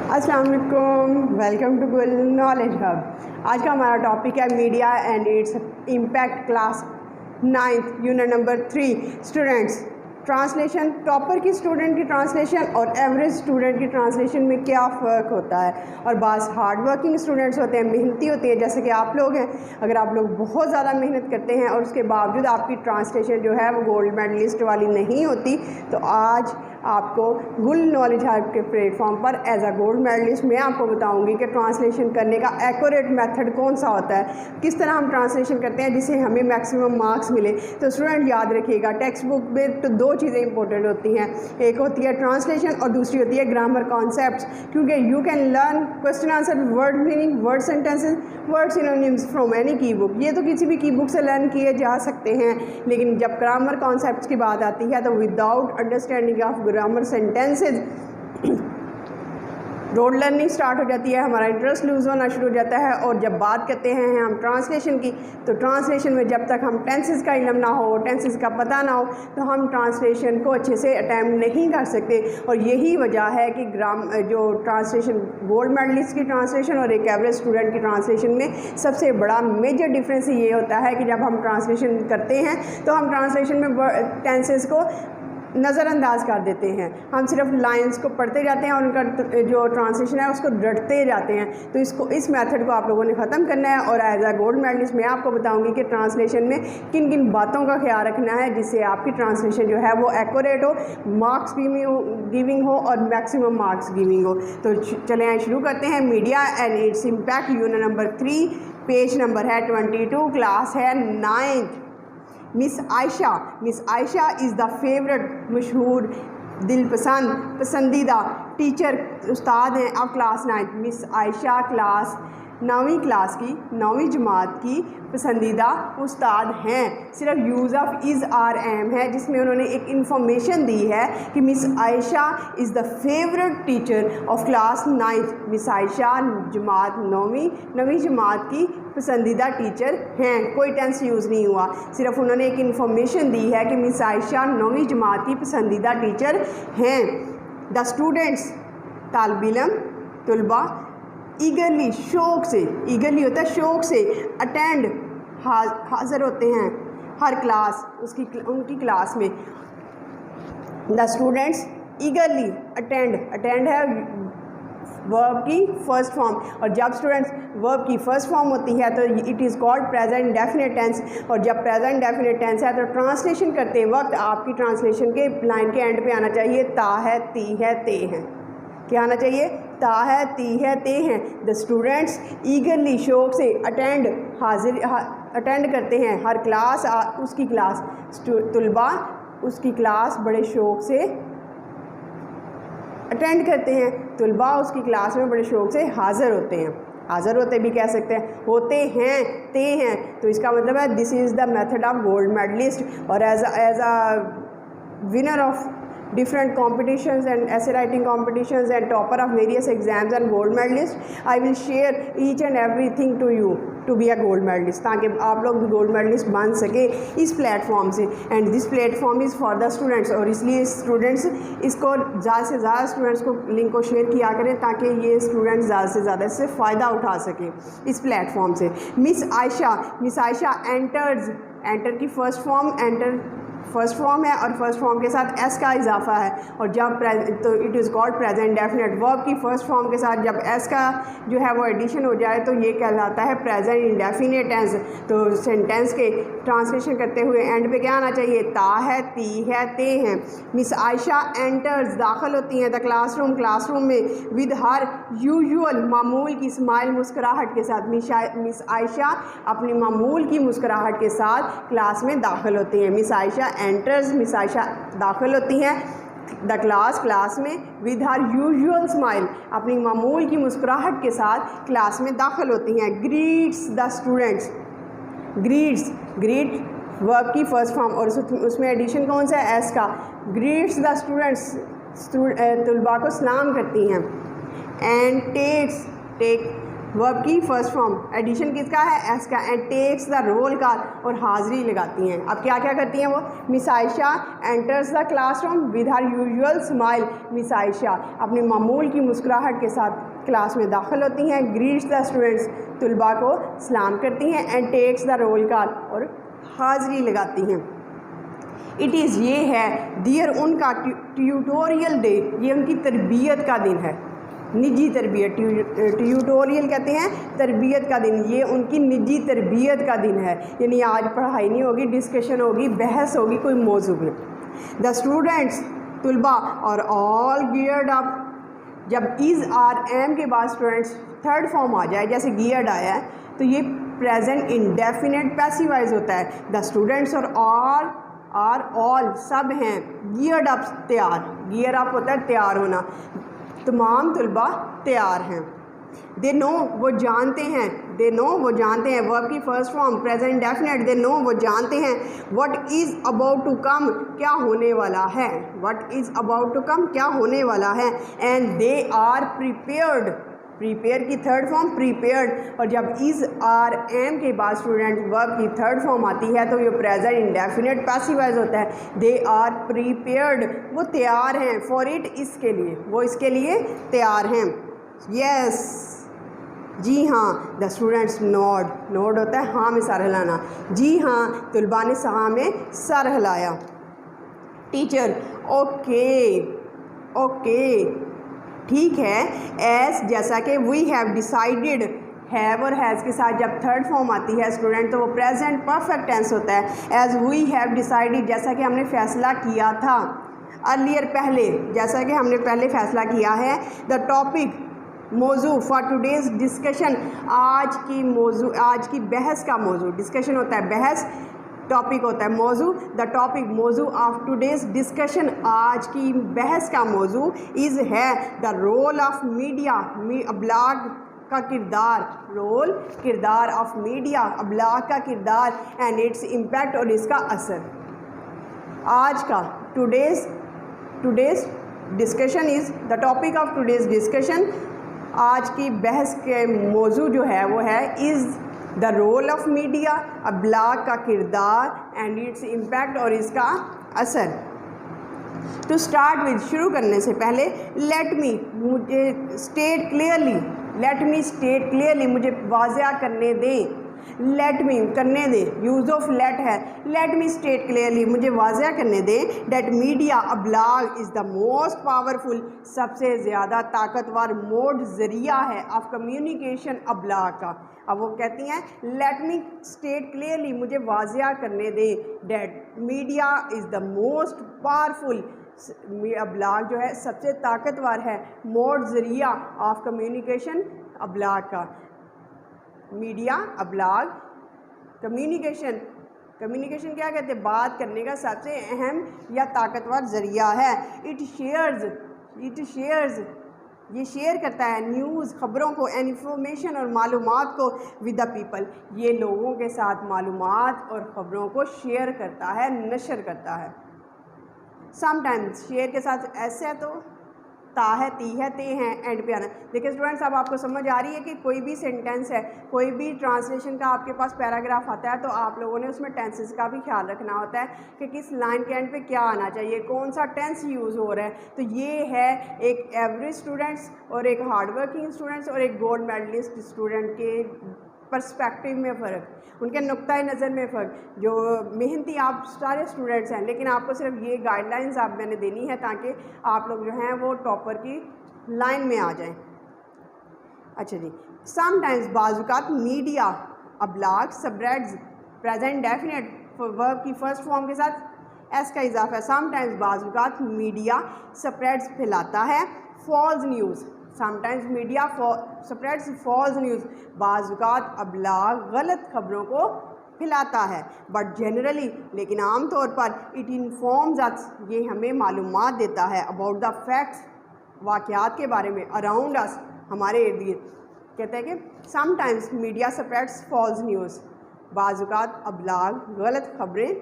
अस्सलाम वालेकुम, welcome to गुल नॉलेज हब। आज का हमारा टॉपिक है media and its impact, class 9th unit number 3। Students, translation, topper की स्टूडेंट की ट्रांसलेशन और एवरेज स्टूडेंट की ट्रांसलेशन में क्या फ़र्क होता है। और बास हार्ड वर्किंग स्टूडेंट्स होते हैं, मेहनती होते हैं, जैसे कि आप लोग हैं। अगर आप लोग बहुत ज़्यादा मेहनत करते हैं और उसके बावजूद आपकी ट्रांसलेशन जो है वो गोल्ड मेडलिस्ट वाली नहीं होती, तो आज आपको गुल नॉलेज हब के प्लेटफॉर्म पर एज अ गोल्ड मेडलिस्ट मैं आपको बताऊंगी कि ट्रांसलेशन करने का एक्यूरेट मेथड कौन सा होता है, किस तरह हम ट्रांसलेशन करते हैं जिससे हमें मैक्सिमम मार्क्स मिले। तो स्टूडेंट याद रखिएगा, टेक्स्ट बुक में तो दो चीज़ें इंपॉर्टेंट होती हैं, एक होती है ट्रांसलेशन और दूसरी होती है ग्रामर कॉन्सेप्ट्स। क्योंकि you can learn question answer, word meaning, word sentences, word synonyms from any की बुक। ये तो किसी भी की बुक से लर्न किए जा सकते हैं, लेकिन जब ग्रामर कॉन्सेप्ट्स की बात आती है तो without understanding of grammar sentences road learning start हो जाती है, हमारा इंटरेस्ट लूज़ होना शुरू हो जाता है। और जब बात करते हैं हम ट्रांसलेशन की, तो ट्रांसलेशन में जब तक हम टेंसेस का इल्म ना हो, टेंसेस का पता ना हो, तो हम ट्रांसलेशन को अच्छे से अटैम्प्ट नहीं कर सकते। और यही वजह है कि जो ट्रांसलेशन गोल्ड मेडलिस्ट की ट्रांसलेशन और एक एवरेज स्टूडेंट की ट्रांसलेशन में सबसे बड़ा मेजर डिफरेंस ये होता है कि जब हम ट्रांसलेशन करते हैं तो हम ट्रांसलेशन में टेंसेस को नज़रअंदाज कर देते हैं, हम सिर्फ लाइंस को पढ़ते जाते हैं और उनका जो ट्रांसलेशन है उसको रटते जाते हैं। तो इस मेथड को आप लोगों ने ख़त्म करना है। और एज अ गोल्ड मेडलिस्ट मैं आपको बताऊंगी कि ट्रांसलेशन में किन किन बातों का ख्याल रखना है जिससे आपकी ट्रांसलेशन जो है वो एक्यूरेट हो, मार्क्स गिविंग हो और मैक्सिमम मार्क्स गिविंग हो। तो चले आए शुरू करते हैं। Media and its impact, unit number 3, page number है 22, क्लास है 9th। Miss Ayesha is the favourite, मशहूर, दिलपसंद, पसंदीदा टीचर उस्ताद हैं अब class 9th। Miss Ayesha class 9वीं क्लास की, 9वीं जमात की पसंदीदा उस्ताद हैं। सिर्फ use of is are am है जिसमें उन्होंने एक इन्फॉर्मेशन दी है कि miss Ayesha is the favourite teacher of class 9th। Miss Ayesha जमात 9वीं जमात की पसंदीदा टीचर हैं। कोई टेंस यूज़ नहीं हुआ, सिर्फ उन्होंने एक इन्फॉर्मेशन दी है कि मिस आयशा 9वीं जमात की पसंदीदा टीचर हैं। द स्टूडेंट्स, तालिब इल्म, तलबा, ईगरली, शौक़ से, ईगरली होता है शौक़ से, अटेंड, हाज़िर होते हैं हर क्लास उनकी क्लास में। द स्टूडेंट्स ईगरली अटेंड है वर्ब की फर्स्ट फॉर्म, और जब स्टूडेंट्स वर्ब की फर्स्ट फॉर्म होती है तो it is called present definite tense. और जब प्रेजेंट डेफिनेट टेंस है तो ट्रांसलेशन करते वक्त आपकी ट्रांसलेशन के लाइन के एंड पे आना चाहिए ता है, ती है, ते हैं। क्या आना चाहिए? ता है, ती है, ते हैं। द स्टूडेंट्स ईगरली, शौक़ से, अटेंड करते हैं हर क्लास, उसकी क्लास, तलबा उसकी क्लास बड़े शौक़ से अटेंड करते हैं, तलबा उसकी क्लास में बड़े शौक़ से हाज़िर होते हैं। हाज़िर होते भी कह सकते हैं, होते हैं, ते हैं। तो इसका मतलब है this is the method of gold medalist. और as a winner of different competitions and essay writing competitions and topper of various exams and gold medalist, I will share each and everything to you to be a gold medalist, ताकि आप लोग भी gold medallist बन सके इस platform से। And this platform is for the students, और इसलिए स्टूडेंट्स इसको ज़्यादा से ज़्यादा स्टूडेंट्स को लिंक को शेयर किया करें ताकि ये स्टूडेंट्स ज़्यादा से ज़्यादा इससे फ़ायदा उठा सकें इस प्लेटफॉर्म से। मिस आयशा एंटर की फर्स्ट फॉर्म है और फर्स्ट फॉर्म के साथ एस का इजाफा है। और जब तो it is called present definite. Verb की फर्स्ट फॉर्म के साथ जब एस का जो है वो एडिशन हो जाए तो ये कहलाता है प्रेजेंट इंडेफिनेट टेंस। तो सेंटेंस के ट्रांसलेशन करते हुए एंड पे क्या आना चाहिए? ता है, ती है, ते हैं। मिस आयशा एंटर्स, दाखिल होती हैं द क्लासरूम में विद हर यूजुअल, मामूल की स्माइल, मुस्कुराहट के साथ। मिस आयशा अपनी मामूल की मुस्कुराहट के साथ क्लास में दाखिल होती हैं। Miss Ayesha enters, miss Ayesha दाखिल होती हैं द क्लास में विद हर यूजुअल स्माइल, अपनी मामूल की मुस्कुराहट के साथ क्लास में दाखिल होती हैं। Greets the students, greet verb की फर्स्ट फॉर्म और उसमें एडिशन कौन सा है? एस का। ग्रीट्स द स्टूडेंट्स, तलबा को सलाम करती हैं। एंड टेक वर्ब की फर्स्ट फॉर्म, एडिशन किसका है, एस का, and takes the roll call, और हाज़िरी लगाती हैं। अब क्या क्या करती हैं वो, miss Ayesha enters the classroom with her usual smile, miss Ayesha अपनी मामूल की मुस्कुराहट के साथ क्लास में दाखिल होती हैं, ग्रीट्स द स्टूडेंट्स, तुलबा को सलाम करती हैं, and takes the roll call, और हाज़िरी लगाती हैं। इट इज़, ये है, दियर, उनका ट्यूटोरियल डे, ये उनकी तरबियत का दिन है, निजी तरबियत, ट्यूटोरियल कहते हैं तरबियत का दिन, ये उनकी निजी तरबियत का दिन है, यानी आज पढ़ाई नहीं होगी, डिस्कशन होगी, बहस होगी कोई मौजू में। द स्टूडेंट्स, तुलबा, और ऑल गियर्ड अप, जब इज़ आर एम के बाद स्टूडेंट्स थर्ड फॉर्म आ जाए, जैसे गियर्ड आया है, तो ये प्रेजेंट इंडेफिनेट पैसिवाइज होता है। द स्टूडेंट्स और ऑल सब हैं, गियर्ड अप तैयार, गियर अप होता है तैयार होना, तमाम तुलबा तैयार हैं। दे नो, वो जानते हैं, दे नो, वो जानते हैं, वर्ब की first form present definite, they know, वो जानते हैं, what is about to come, क्या होने वाला है, what is about to come, क्या होने वाला है, and they are prepared, prepare की थर्ड फॉर्म प्रिपेयर्ड, और जब इज़ आर एम के बाद स्टूडेंट वर्ब की थर्ड फॉर्म आती है तो ये प्रेजेंट इंडेफिनेट पैसिवाइज होता है। दे आर प्रिपेयर्ड, वो तैयार हैं, फॉर इट, इसके लिए, वो इसके लिए तैयार हैं। यस, जी हाँ, द स्टूडेंट्स नोड, नोड होता है हाँ में सर हिलाना, जी हाँ, तुलबा ने हाँ में सर हिलाया। टीचर, ओके, ओके, ठीक है, एस, जैसा कि वी हैव डिसाइडेड, हैव और हैज़ के साथ जब थर्ड फॉर्म आती है स्टूडेंट तो वो प्रेजेंट परफेक्ट टेंस होता है। एज वी हैव डिसाइडेड, जैसा कि हमने फैसला किया था, अर्लियर, पहले, जैसा कि हमने पहले फैसला किया है। द टॉपिक, मौजू, फॉर टुडेज़ डिस्कशन, आज की मौजू, आज की बहस का मौजू, डिस्कशन होता है बहस, टॉपिक होता है मौजू। द टॉपिक, मौजू ऑफ टुडेज़ डिस्कशन, आज की बहस का मौजू, इज़, है, द रोल ऑफ मीडिया, अब्लाग का किरदार, रोल, किरदार ऑफ मीडिया, अब्लाग का किरदार, एंड इट्स इम्पैक्ट, और इसका असर। आज का, today's discussion is the topic of today's discussion, आज की बहस के मौजू जो है वो है is the role of media, अब्लाग का किरदार, एंड इट्स इम्पैक्ट, और इसका असर। टू स्टार्ट विद, शुरू करने से पहले, लेट मी, मुझे state clearly, let me state clearly, मुझे वाज़िया करने दें, लेट मी, करने दें, यूज़ ऑफ लेट है, लेट मी स्टेट क्लियरली, मुझे वाज़िया करने दें, डेट मीडिया, अब्लाग, इज़ द मोस्ट पावरफुल, सबसे ज़्यादा ताकतवर मोड, ज़रिया है ऑफ कम्युनिकेशन, अब्लाग का। अब वो कहती हैं लेट मी स्टेट क्लियरली, मुझे वाज़िया करने दें, that media is the most powerful, अब्लाग जो है सबसे ताकतवर है, मोड, ज़रिया ऑफ कम्युनिकेशन, अब्लाग का। मीडिया, अब्लाग, कम्युनिकेशन, कम्युनिकेशन क्या कहते हैं, बात करने का सबसे अहम या ताकतवर ज़रिया है। इट शेयर्स, ये शेयर करता है, न्यूज़, ख़बरों को, इन्फॉर्मेशन और मालूमात को, विद द पीपल, ये लोगों के साथ मालूमात और ख़बरों को शेयर करता है, नशर करता है। समटाइम्स, शेयर के साथ ऐसे तो ता है, ती है, ते हैं, एंड पे आना। देखिए स्टूडेंट्स, अब आपको समझ आ रही है कि कोई भी सेंटेंस है, कोई भी ट्रांसलेशन का आपके पास पैराग्राफ आता है तो आप लोगों ने उसमें टेंसेस का भी ख्याल रखना होता है कि किस लाइन के एंड पे क्या आना चाहिए, कौन सा टेंस यूज़ हो रहा है। तो ये है एक एवरेज स्टूडेंट्स और एक हार्ड वर्किंग स्टूडेंट्स और एक गोल्ड मेडलिस्ट स्टूडेंट के पर्सपेक्टिव में फ़र्क, उनके नुक्ता नज़र में फ़र्क। जो मेहनती आप सारे स्टूडेंट्स हैं, लेकिन आपको सिर्फ ये गाइडलाइंस आप मैंने देनी है ताकि आप लोग जो हैं वो टॉपर की लाइन में आ जाएं। अच्छा जी, समटाइम्स, बाज़ात, मीडिया, अब्लाग, सबरेड्स, प्रेजेंट डेफिनेट, वर्ब की फर्स्ट फॉर्म के साथ एस का इजाफा है। समटाइम्स, बाज़ात, मीडिया स्प्रेड्स, फैलाता है, false news, sometimes media spreads false news, बाज़ात अब्लाग गलत खबरों को फैलाता है। बट जनरली, लेकिन आम तौर पर, इट इन्फॉर्म्स अस, ये हमें मालूमात देता है, अबाउट द फैक्ट्स, वाक़यात के बारे में, अराउंड अस, हमारे इर्द गिर्द। कहते हैं कि sometimes media spreads false news, बाज़ात अब्लाग गलत खबरें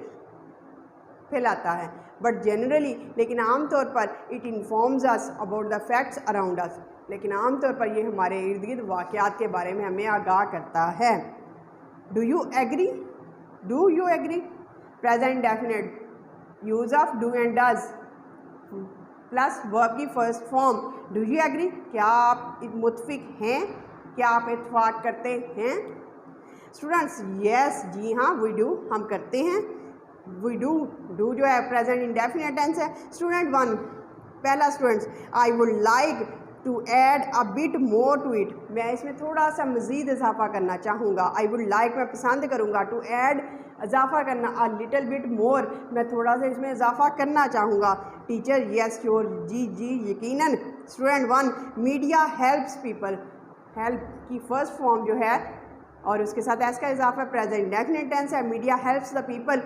फैलाता है। बट जनरली, लेकिन आम तौर पर, it informs us about the facts around us, लेकिन आमतौर पर ये हमारे इर्द गिर्द वाक़यात के बारे में हमें आगाह करता है। Do you agree? Do you agree? Present definite, use of do and does plus verb की first form. Do you agree? क्या आप मुत्फिक हैं? क्या आप इत्तेफाक करते हैं? स्टूडेंट्स यस, जी हाँ, वी डू, हम करते हैं। वी डू, डू जो है प्रेजेंट इंडेफिनिट टेंस है। स्टूडेंट 1 पहला students, I would like to add a bit more to it. मैं इसमें थोड़ा सा मज़ीद इजाफा करना चाहूँगा। आई वुड लाइक मैं पसंद करूँगा, टू ऐड इजाफा करना, अ लिटिल बिट मोर मैं थोड़ा सा इसमें इजाफा करना चाहूँगा। टीचर यस श्योर, जी जी यकीनन। Student 1 media helps people, help की फर्स्ट फॉर्म जो है और उसके साथ एस का इजाफा प्रेजेंट इंडेफिनिट टेंस है। मीडिया हेल्प्स द पीपल,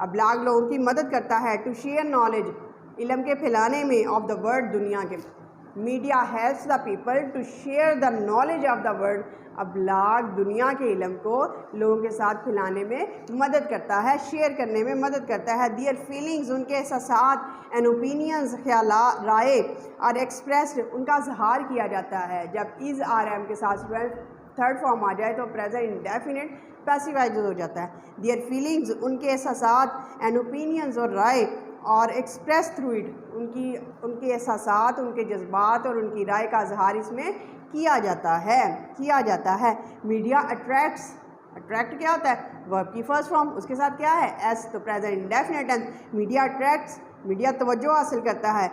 अबलाग लोगों की मदद करता है। टू शेयर नॉलेज, इल्म के फैलाने में, ऑफ द वर्ल्ड, दुनिया के। Media helps the people to share the knowledge of the world, अबलाग दुनिया के इल्म को लोगों के साथ फैलाने में मदद करता है, शेयर करने में मदद करता है। दियर फीलिंग्स, उनके एहसासात, एंड ओपिनियंस, ख्यालात, राय, और एक्सप्रेस्ड, उनका इजहार किया जाता है। जब इज़ आर एम के साथ थर्ड फॉर्म आ जाए तो प्रेजेंट इंडेफिनिट पैसिवाइज हो जाता है। दियर फीलिंग्स, उनके एहसासात, एंड ओपिनियंस, और राय, और एक्सप्रेस थ्रू इट, उनके एहसासात, उनके जज्बात और उनकी राय का इजहार इसमें किया जाता है। मीडिया अट्रैक्ट्स, अट्रैक्ट क्या होता है? वर्ब की फर्स्ट फॉर्म, उसके साथ क्या है? एस, तो present indefinite tense. Media attracts, media तवज्जो हासिल करता है।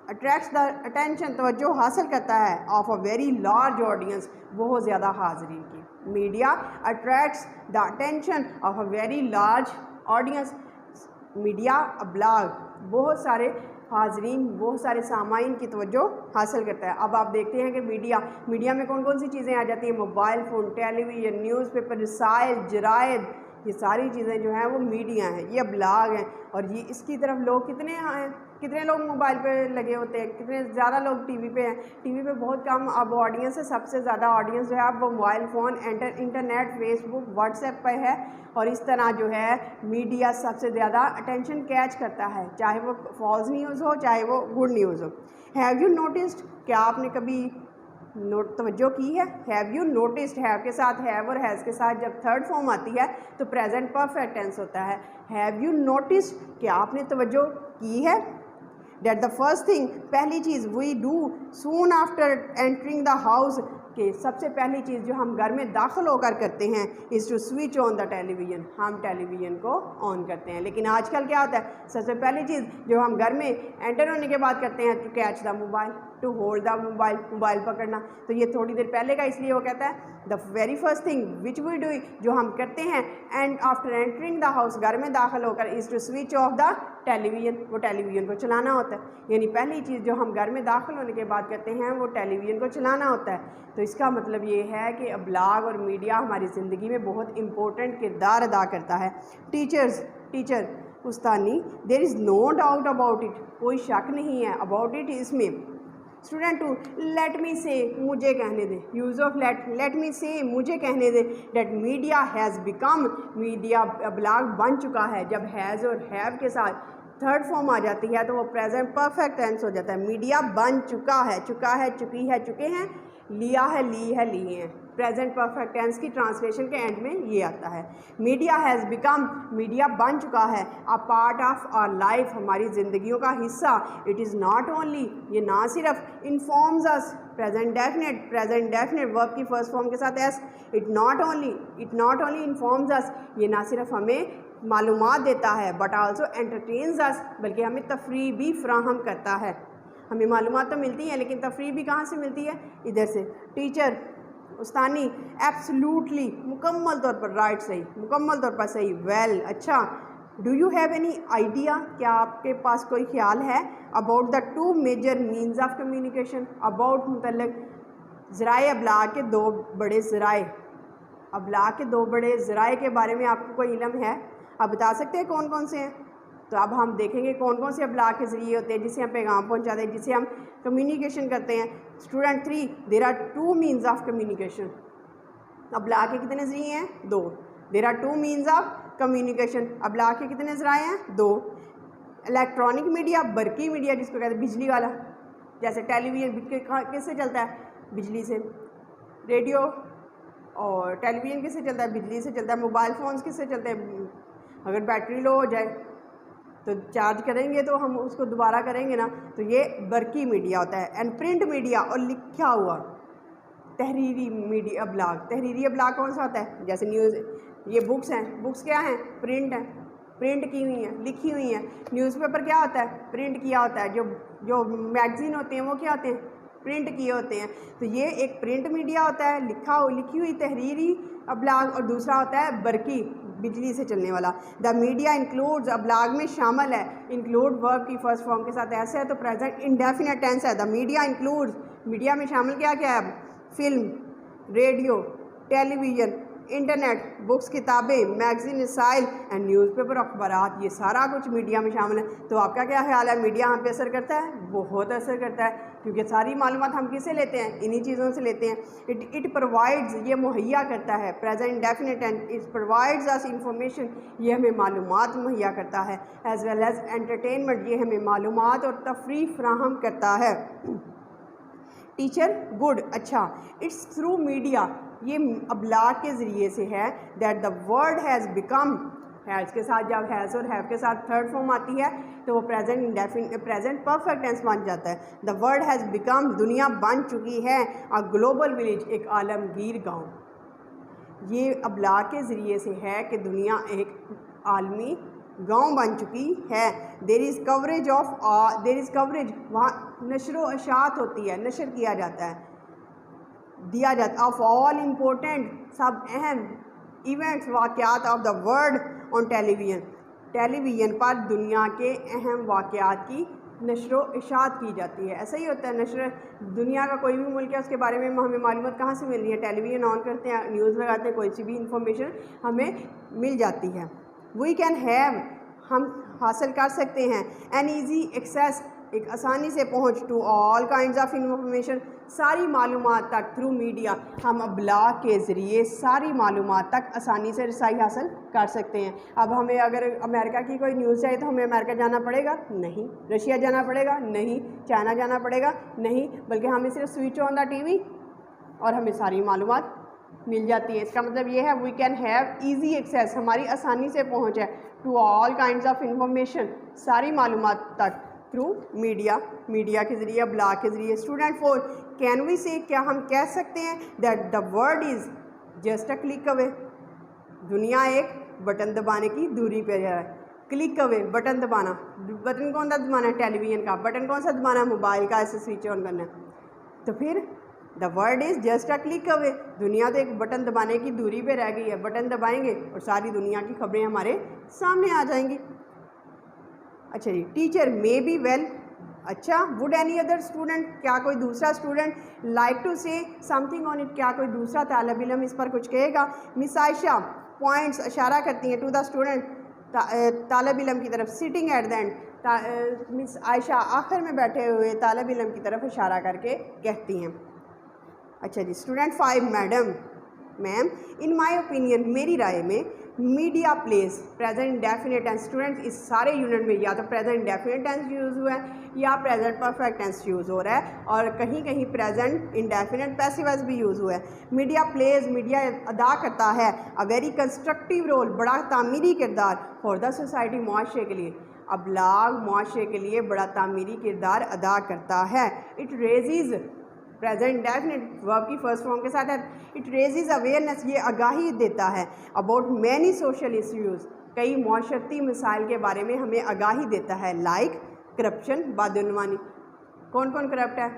अट्रैक्ट्स द अटेंशन, तवज्जो हासिल करता है, of a very large audience, बहुत ज़्यादा हाजरीन की। Media attracts the attention of a very large audience. Media अबलाग, बहुत सारे हाजरीन, बहुत सारे सामाइन की तवज्जो हासिल करता है। अब आप देखते हैं कि मीडिया में कौन कौन सी चीज़ें आ जाती हैं? मोबाइल फ़ोन, टेलीविज़न, न्यूज़पेपर, रसाइल, जराइद, ये सारी चीज़ें जो हैं वो मीडिया हैं, ये अबलाग हैं। और ये इसकी तरफ लोग कितने लोग मोबाइल पे लगे होते हैं, कितने ज़्यादा लोग टीवी पे हैं। टीवी पे बहुत कम अब ऑडियंस है, सबसे ज़्यादा ऑडियंस जो है अब वो mobile phone, internet, Facebook, WhatsApp पर है। और इस तरह जो है मीडिया सबसे ज़्यादा अटेंशन कैच करता है, चाहे वो फॉल्स न्यूज़ हो, चाहे वो गुड न्यूज़ हो। हैव यू नोटिस्ड, क्या आपने कभी तवज्जो की है? हैव यू नोटिस्ड, हैव के साथ, हैव और हैज़ के साथ जब थर्ड फॉर्म आती है तो प्रेजेंट परफेक्ट टेंस होता है। हैव यू नोटिस्ड, क्या आपने तवज्जो की है? डेट द फर्स्ट थिंग, पहली चीज़, we do soon after entering the house, कि सबसे पहली चीज़ जो हम घर में दाखिल होकर करते हैं, is to switch on the television, हम टेलीविज़न को ऑन करते हैं। लेकिन आजकल क्या होता है? सबसे पहली चीज़ जो हम घर में एंटर होने के बाद करते हैं, to catch the mobile, to hold the mobile, mobile पकड़ना। तो ये थोड़ी देर पहले का, इसलिए वो कहता है the very first thing which we do, जो हम करते हैं and after entering the house, घर में दाखिल होकर, is to switch off the television, वो टेलीविज़न को चलाना होता है। यानी पहली चीज़ जो हम घर में दाखिल होने के बाद करते हैं वो टेलीविज़न को चलाना होता है। तो इसका मतलब ये है कि अबलाग और मीडिया हमारी ज़िंदगी में बहुत इम्पोर्टेंट किरदार अदा करता है। टीचर उस्तानी, there is no doubt about it, कोई शक नहीं है अबाउट इट इसमें। स्टूडेंट 2, लेट मी से, मुझे कहने दे, use of let me say, मुझे कहने दे। That media has become, media अबलाग बन चुका है। जब हैज़ और हैव के साथ थर्ड फॉर्म आ जाती है तो वो प्रेजेंट परफेक्ट टेंस हो जाता है। मीडिया बन चुका है, चुकी है, चुके हैं, लिया है, ली है, लिए हैं। प्रेजेंट परफेक्ट टेंस की ट्रांसलेशन के एंड में ये आता है। मीडिया हैज़ बिकम, मीडिया बन चुका है, a part of our life, हमारी ज़िंदगियों का हिस्सा। इट इज़ नॉट ओनली, ये ना सिर्फ informs us, present definite verb की फर्स्ट फॉर्म के साथ एस। It not only informs us, ये ना सिर्फ हमें मालूमात देता है, बट आल्सो एंटरटेन्स अस, बल्कि हमें तफरीह भी फ्राहम करता है। हमें मालूमात तो मिलती है लेकिन तफरीह भी कहाँ से मिलती है? इधर से। टीचर उस्तानी, एब्सोल्युटली, मुकम्मल तौर पर, राइट, सही, मुकम्मल तौर पर सही, वेल, अच्छा। Do you have any idea, क्या आपके पास कोई ख्याल है? About the two major means of communication, about मतलब ज़राए अबलाग के दो बड़े ज़राए, अबलाग के दो बड़े ज़राए के बारे में आपको कोई इल्म है? आप बता सकते हैं कौन कौन से हैं? तो अब हम देखेंगे कौन कौन से अबलाग के ज़रिए होते हैं जिससे हम पैगाम पहुंचाते हैं, जिससे हम कम्युनिकेशन करते हैं। Student 3, there are two means of communication, अबलाग के कितने ज़रिए हैं? 2। There are two means of communication, अबलाग के कितने ज़राए हैं? 2। इलेक्ट्रॉनिक मीडिया, बरकी मीडिया जिसको कहते हैं बिजली वाला, जैसे टेलीविज़न किससे चलता है? बिजली से। रेडियो और टेलीविज़न किससे चलता है? बिजली से चलता है। मोबाइल फ़ोन्स किससे चलते हैं? अगर बैटरी लो हो जाए तो चार्ज करेंगे तो हम उसको दोबारा करेंगे ना, तो ये बरकी मीडिया होता है। एंड प्रिंट मीडिया और लिखा हुआ तहरीरी मीडिया अबलाग। तहरीरी अबलाग कौन सा होता है? जैसे न्यूज़, ये बुक्स हैं, बुक्स क्या हैं? प्रिंट हैं, प्रिंट की हुई हैं, लिखी हुई हैं। न्यूज़पेपर क्या होता है? प्रिंट किया होता है। जो मैगज़ीन होते हैं वो क्या होते हैं? प्रिंट किए होते हैं। तो ये एक प्रिंट मीडिया होता है, लिखी हुई तहरीरी अबलाग, और दूसरा होता है बरकी, बिजली से चलने वाला। द मीडिया इंक्लूड्स अबलाग में शामिल है, इंक्लूड वर्ब की फर्स्ट फॉर्म के साथ ऐसे है तो प्रेजेंट इंडेफिनिट टेंस है। द मीडिया इंक्लूड्स, मीडिया में शामिल क्या क्या है? Film, radio, television, internet, books किताबें, मैगज़ीन, रसाइल एंड न्यूज़पेपर अखबारात, ये सारा कुछ मीडिया में शामिल है। तो आपका क्या ख्याल है, मीडिया हम पे असर करता है? बहुत असर करता है, क्योंकि सारी मालूमात हम किससे लेते हैं? इन्हीं चीज़ों से लेते हैं। इट प्रोवाइड्स, ये मुहैया करता है। Present indefinite and it provides us information, ये हमें मालूमात मुहैया करता है। एज वेल एज एंटरटेनमेंट, ये हमें मालूमात और तफरीह फराहम करता है। टीचर गुड, अच्छा। इट्स थ्रू मीडिया, ये अबलाग के ज़रिए से है। That the word has become, has के साथ जब हैज़ और हैव के साथ थर्ड फॉर्म आती है तो वो प्रेजेंट परफेक्ट टेंस बन जाता है। द वर्ड हैज़ बिकम, दुनिया बन चुकी है। अ ग्लोबल विलेज, एक आलमगीर गाँव। ये अबलाग के ज़रिए से है कि दुनिया एक आलमी गांव बन चुकी है। देर इज़ कवरेज वहाँ नशर व अशात होती है, नशर किया जाता है, दिया जाता ऑफ ऑल इम्पोर्टेंट, सब अहम इवेंट्स, वाक़यात of the world on television, television पर दुनिया के अहम वाक़यात की नशर व इशात की जाती है। ऐसा ही होता है, नशर, दुनिया का कोई भी मुल्क है उसके बारे में हमें मालूमात कहाँ से मिल रही है? टेलीविज़न ऑन करते हैं, न्यूज़ लगाते हैं, कोई सी भी इंफॉर्मेशन हमें मिल जाती है। वी कैन हैव, हम हासिल कर सकते हैं। एन ईज़ी एक्सेस, एक आसानी से पहुँच, to all kinds of information, सारी मालूमात तक, थ्रू मीडिया, हम अबलाग के ज़रिए सारी मालूमात तक आसानी से रसाई हासिल कर सकते हैं। अब हमें अगर अमेरिका की कोई न्यूज़ चाहिए तो हमें अमेरिका जाना पड़ेगा? नहीं। रशिया जाना पड़ेगा? नहीं। चाइना जाना पड़ेगा? नहीं। बल्कि हमें सिर्फ स्विच ऑन द टीवी और हमें सारी मालूमात मिल जाती है। इसका मतलब ये है we can have easy access, हमारी आसानी से पहुँच है, to all kinds of information, सारी मालूमात तक, थ्रू मीडिया, मीडिया के ज़रिए, अबलाग के ज़रिए। स्टूडेंट 4, कैन वी से, क्या हम कह सकते हैं that the world is just a click away, दुनिया एक बटन दबाने की दूरी पर है। क्लिक अवे, बटन दबाना, बटन कौन सा दबाना है? टेलीविज़न का। बटन कौन सा दबाना है? मोबाइल का, ऐसे स्विच ऑन करना है। तो फिर the world is just a click away, दुनिया तो एक बटन दबाने की दूरी पे रह गई है। बटन दबाएंगे और सारी दुनिया की खबरें हमारे सामने आ जाएंगी। अच्छा जी। टीचर मे बी वेल, अच्छा। वुड एनी अदर स्टूडेंट, क्या कोई दूसरा student like to say something on it, क्या कोई दूसरा तालिब इल्म इस पर कुछ कहेगा? मिस आयशा पॉइंट्स, इशारा करती हैं टू द स्टूडेंट, तालिब इल्म की तरफ, sitting at the end. Miss Ayesha आखिर में बैठे हुए तालिब इल्म की तरफ इशारा करके कहती हैं। अच्छा जी। Student 5, madam, ma'am, in my opinion, मेरी राय में, media plays, present indefinite tense. Student इस सारे यूनिट में या तो प्रेजेंट इंडेफिनिट टेंस यूज़ हुआ है या प्रेजेंट परफेक्ट टेंस यूज़ हो रहा है, और कहीं कहीं प्रेजेंट इंडेफिनिट पैसिव वॉइस भी यूज़ हुआ है। मीडिया प्लेज, मीडिया अदा करता है अ वेरी कंस्ट्रक्टिव रोल, बड़ा तामीरी किरदार, फॉर द सोसाइटी, मुआशरे के लिए। अबलाग मुआशरे के लिए बड़ा तामीरी किरदार अदा करता है। इट रेजिज़, प्रेजेंट इंडेफिनिट वर्ब की फर्स्ट फॉर्म के साथ है। इट रेजिज अवेयरनेस, ये आगाही देता है। अबाउट मैनी सोशल इश्यूज़, कई माशरती मसाइल के बारे में हमें आगाही देता है। लाइक करप्शन, बदउनवानी, कौन कौन करप्ट है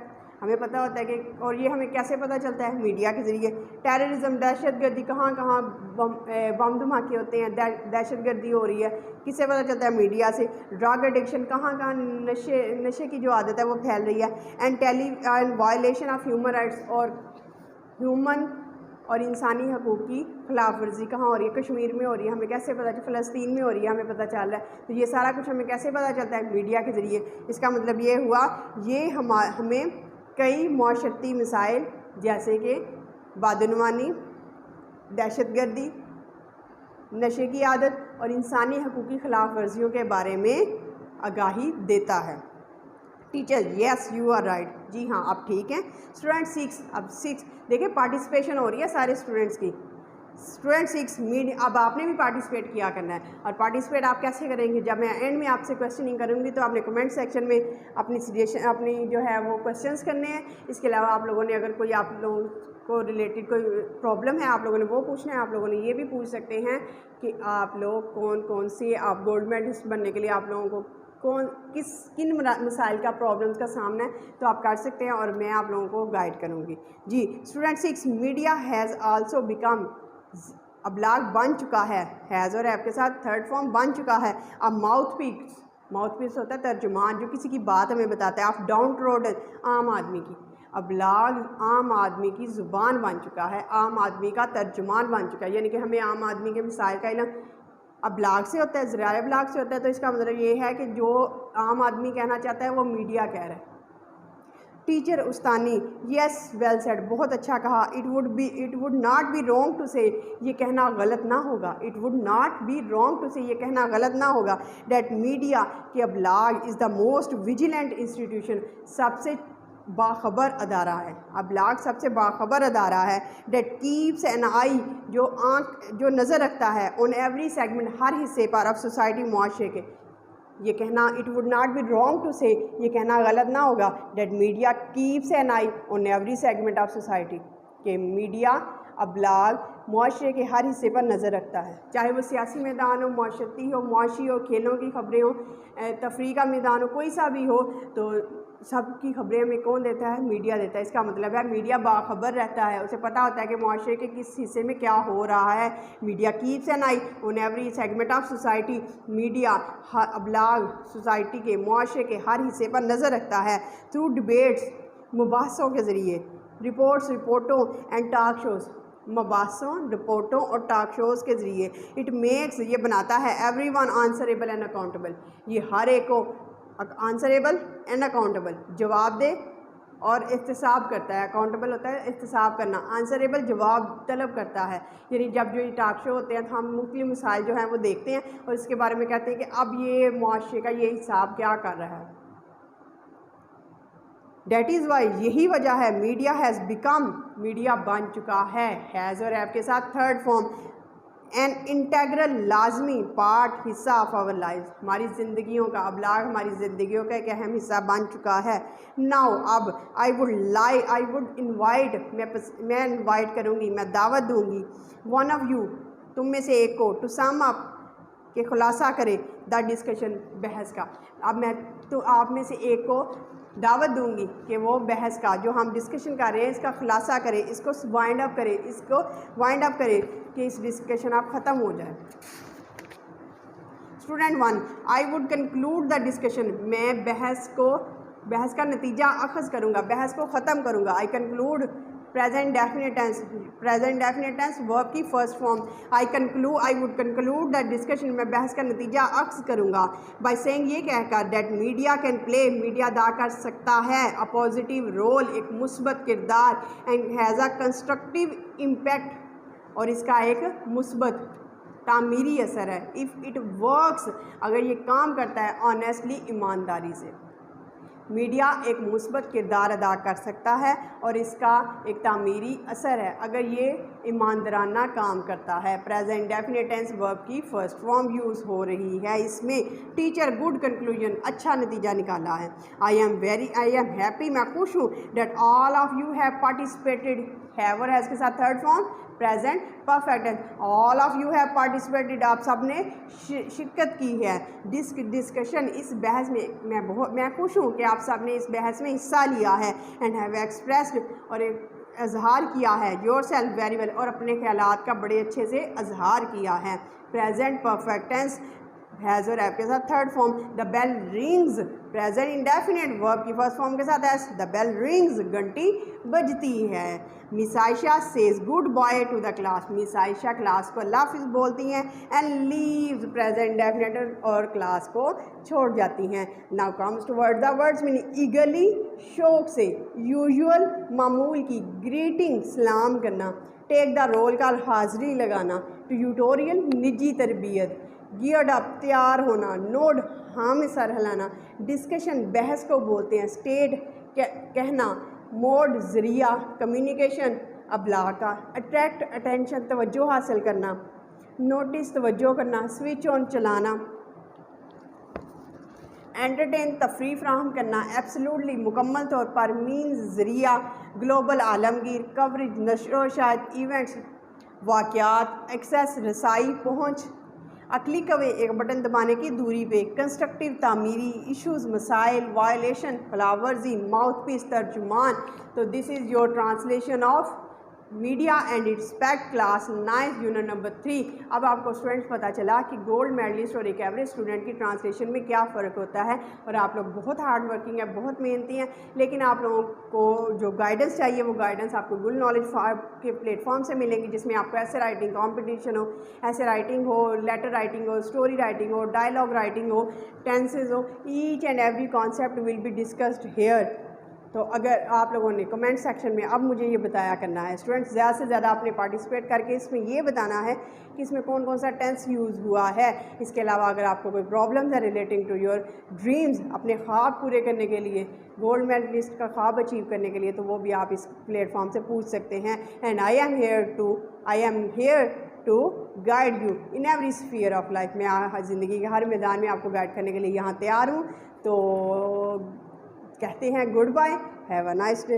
हमें पता होता है कि, और ये हमें कैसे पता चलता है? मीडिया के ज़रिए। टेररिज्म, दहशतगर्दी, कहाँ कहाँ बम धमाके होते हैं, दहशतगर्दी हो रही है, किससे पता चलता है? मीडिया से। ड्रग एडिक्शन, कहाँ कहाँ नशे की जो आदत है वो फैल रही है। And violation of human rights, और ह्यूमन और इंसानी हकूक़ की खिलाफ वर्जी कहाँ हो रही है? कश्मीर में हो रही है, हमें कैसे पता? फ़लस्तीन में हो रही है, हमें पता चल रहा है। तो ये सारा कुछ हमें कैसे पता चलता है? मीडिया के ज़रिए। इसका मतलब ये हुआ, ये हमें कई माशरती मसाइल जैसे कि बदउनवानी, दहशतगर्दी, नशे की आदत और इंसानी हकूक़ की खिलाफ वर्जियों के बारे में आगाही देता है। Teacher yes you are right, जी हाँ आप ठीक हैं। स्टूडेंट 6, अब 6 देखिए पार्टिसिपेशन हो रही है सारे स्टूडेंट्स की। स्टूडेंट 6 अब आपने भी पार्टिसिपेट किया करना है। और पार्टिसिपेट आप कैसे करेंगे, जब मैं एंड में आपसे क्वेश्चनिंग करूँगी तो आपने कमेंट सेक्शन में अपनी सजेशन अपनी जो है वो क्वेश्चंस करने हैं। इसके अलावा आप लोगों ने अगर कोई आप लोगों को रिलेटेड कोई प्रॉब्लम है आप लोगों ने वो पूछना है। आप लोगों ने ये भी पूछ सकते हैं कि आप लोग कौन कौन से आप गोल्ड मेडलिस्ट बनने के लिए आप लोगों को किन मसाइल का प्रॉब्लम्स का सामना है, तो आप कर सकते हैं और मैं आप लोगों को गाइड करूँगी। जी student 6, media has also become, अब्लाग बन चुका है, हैज़ और हैव के साथ थर्ड फॉर्म बन चुका है। अब माउथ पीस होता है तर्जुमान, जो किसी की बात हमें बताता है। आप डाउन रोड आम आदमी की, अब्लाग आम आदमी की ज़ुबान बन चुका है, आम आदमी का तर्जुमान बन चुका है। यानी कि हमें आम आदमी के मिसाइल का इल्म अब्लाग से होता है, ज़राए अब्लाग से होता है। तो इसका मतलब ये है कि जो आम आदमी कहना चाहता है वो मीडिया कह रहा है। टीचर उस्तानी यस वेल सेड, बहुत अच्छा कहा। It would not be wrong to say, ये कहना गलत ना होगा। It would not be wrong to say, ये कहना गलत ना होगा। डैट मीडिया के अब्लाग is the most vigilant institution, सबसे बाखबर अदारा है। अब्लाग सबसे बाखबर अदारा है। डेट कीप्स एन आई, जो नज़र रखता है ऑन एवरी सेगमेंट, हर हिस्से पर ऑफ सोसाइटी, मुआशरे के। ये कहना it would not be wrong to say, ये कहना गलत ना होगा। That media keeps an eye on every segment of society, के मीडिया अब्लाग मुआशरे के हर हिस्से पर नज़र रखता है, चाहे वो सियासी मैदान हो, माशरती हो, मुआशी हो, खेलों की खबरें हो, तफरीह का मैदान हो, कोई सा भी हो, तो सब की खबरें हमें कौन देता है, मीडिया देता है। इसका मतलब है मीडिया बाखबर रहता है, उसे पता होता है कि मुआशरे के किस हिस्से में क्या हो रहा है। Media keeps an eye on every segment of society, media अब्लाग सोसाइटी के, मुआशरे के हर हिस्से पर नज़र रखता है। थ्रू डिबेट्स, मुबाहसों के ज़रिए, रिपोर्टों एंड टॉक शोज़, मबासों, रिपोर्टों और टॉक शोज़ के ज़रिए। इट मेक्स, ये बनाता है एवरीवन आंसरेबल एंड अकाउंटेबल, ये हर एक को आंसरेबल एंड अकाउंटेबल, जवाब दे और एहतसाब करता है। अकाउंटेबल होता है एहतसाब करना, आंसरेबल जवाब तलब करता है। यानी जब जो ये टॉक शो होते हैं तो हम मुख्तलिफ मिसाइल जो हैं वो देखते हैं और इसके बारे में कहते हैं कि अब ये मुआशरे का ये हिसाब क्या कर रहा है। डेट इज़ वाई, यही वजह है मीडिया हैज़ बिकम, मीडिया बन चुका है, हैज़ और हैव के साथ थर्ड फॉर्म, एन इंटेग्रल लाजमी पार्ट, हिस्सा ऑफ आवर लाइफ, हमारी ज़िंदगियों का, अब्लाग हमारी ज़िंदगियों का एक अहम हिस्सा बन चुका है। नाउ अब आई वुड इन्वाइट, मैं इन्वाइट करूँगी, मैं दावत दूँगी, वन ऑफ यू, तुम में से एक को, टू सम अप, के खुलासा करे द डिस्कशन, बहस का। अब मैं तो आप में से एक को दावत दूंगी कि वो बहस का जो हम डिस्कशन कर रहे हैं इसका खुलासा करे, इसको वाइंड अप करे कि इस डिस्कशन आप ख़त्म हो जाए। Student 1, I would conclude the discussion, मैं बहस का नतीजा अखज़ करूँगा, बहस को ख़त्म करूँगा। I conclude, present definite tense verb की first form. I would conclude the discussion, मैं बहस का नतीजा अक्स करूँगा। बाय सेइंग, ये कहकर, that media can play, media अदा कर सकता है अ पॉजिटिव रोल, एक मुस्बत किरदार, and has a constructive impact, और इसका एक मुस्बत तामीरी असर है। इफ़ इट वर्क्स, अगर ये काम करता है ऑनेस्टली, ईमानदारी से। मीडिया एक मुस्बत किरदार अदा कर सकता है और इसका एक तामीरी असर है अगर ये ईमानदाराना काम करता है। प्रेजेंट डेफिनेट टेंस वर्ब की फर्स्ट फॉर्म यूज़ हो रही है इसमें। टीचर गुड कंक्लूजन, अच्छा नतीजा निकाला है। आई एम हैप्पी, मैं खुश हूँ। That all of you have participated, have और हैज़ के साथ third form present perfect tense. All of you have participated, आप सब ने शिरकत की है। डिस्कशन, इस बहस में मैं खुश हूँ कि आप सब ने इस बहस में हिस्सा लिया है। एंड हैव एक्सप्रेस्ड, और एक इजहार किया है, योर सेल्फ वेरी वेल, और अपने ख्यालात का बड़े अच्छे से इजहार किया है। प्रेजेंट परफेक्ट टेंस हैज़ और हैव के साथ third form. The bell rings, present indefinite verb की फर्स्ट फॉर्म के साथ एस। द बेल रिंग्स, घंटी बजती है। Miss Ayesha says goodbye to the class, Miss Ayesha class को अल्लाह हाफिज़ बोलती हैं। एंड लीव्स, प्रेजेंट इंडेफिनिट, और क्लास को छोड़ जाती हैं। Now comes to word, the words meaning eagerly, शौक से, यूजुअल, मामूल की, ग्रीटिंग, सलाम करना, टेक द रोल का हाजिरी लगाना, ट्यूटोरियल, निजी तरबियत, गियर्ड अप, तैयार होना, नोड, हाँ में सर हिलाना, डिस्कशन बहस को बोलते हैं, स्टेट कहना, मोड ज़रिया, कम्युनिकेशन अबलाग का, अट्रैक्ट अटेंशन तवज्जो हासिल करना, नोटिस तवज्जो करना, स्विच ऑन चलाना, एंटरटेन तफरी फ्राहम करना, एब्सोल्युटली मुकम्मल तौर पर, मीन्स ज़रिया, ग्लोबल आलमगीर, कवरेज नशर शायद, इवेंट्स वाक़यात, एक्सेस रसाई पहुँच, क्लिक अवे एक बटन दबाने की दूरी पे, कंस्ट्रक्टिव तामीरी, इश्यूज़ मसाइल, वायलेशन खिलाफवर्जी, माउथ पीस तर्जुमान। तो this is your translation of media and its pact class 9 unit number 3। अब आपको स्टूडेंट्स पता चला कि गोल्ड मेडलिस्ट और एक एवरेज स्टूडेंट की ट्रांसलेशन में क्या फ़र्क होता है। और आप लोग बहुत हार्ड वर्किंग है, बहुत मेहनती हैं, लेकिन आप लोगों को जो गाइडेंस चाहिए वो गाइडेंस आपको गुड नॉलेज के प्लेटफॉर्म से मिलेंगी, जिसमें आपको ऐसे राइटिंग कॉम्पिटिशन हो, ऐसे राइटिंग हो, लेटर राइटिंग हो, स्टोरी राइटिंग हो, डायलॉग राइटिंग हो, टेंसेज हो, each and every concept will be discussed here. तो अगर आप लोगों ने कमेंट सेक्शन में अब मुझे ये बताया करना है स्टूडेंट्स, ज़्यादा से ज़्यादा आपने पार्टिसिपेट करके इसमें ये बताना है कि इसमें कौन कौन सा टेंस यूज़ हुआ है। इसके अलावा अगर आपको कोई प्रॉब्लम्स है रिलेटिंग टू योर ड्रीम्स, अपने ख्वाब पूरे करने के लिए, गोल्ड मेडलिस्ट का ख्वाब अचीव करने के लिए, तो वो भी आप इस प्लेटफॉर्म से पूछ सकते हैं। And I am here to guide you in every sphere of life. मैं ज़िंदगी के हर मैदान में आपको गाइड करने के लिए यहाँ तैयार हूँ। तो कहते हैं goodbye, have a nice day.